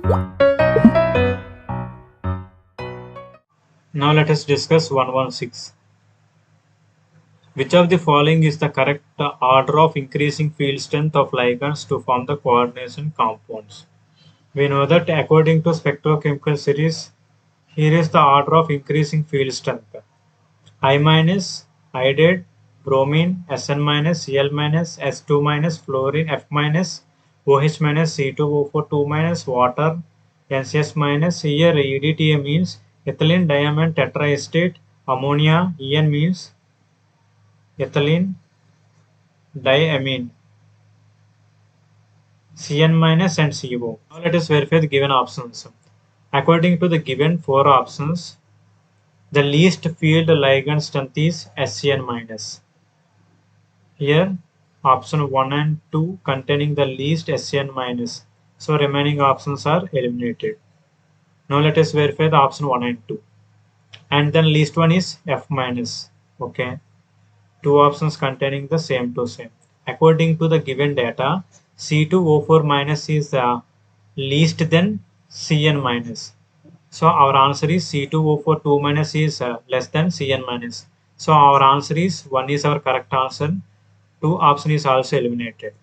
Now let us discuss 116. Which of the following is the correct order of increasing field strength of ligands to form the coordination compounds? We know that according to spectrochemical series, here is the order of increasing field strength. I minus, iodide, bromine, Sn minus, Cl minus, S2 minus, fluorine, F minus, OH minus, C2O4 2 minus, water, NCS minus. Here EDTA means ethylene diamine tetraestate, ammonia, En means ethylene diamine, Cn minus and CO. Now let us verify the given options. According to the given four options, the least field ligand strength is Sn minus. Here option 1 and 2 containing the least Sn minus. So remaining options are eliminated. Now let us verify the option 1 and 2. And then least one is F minus. Okay. Two options containing the same to same. According to the given data, C2O4 minus is least than Cn minus. So our answer is C2O4 2 minus is less than Cn minus. So our answer is 1 is our correct answer. 2 option is also eliminated.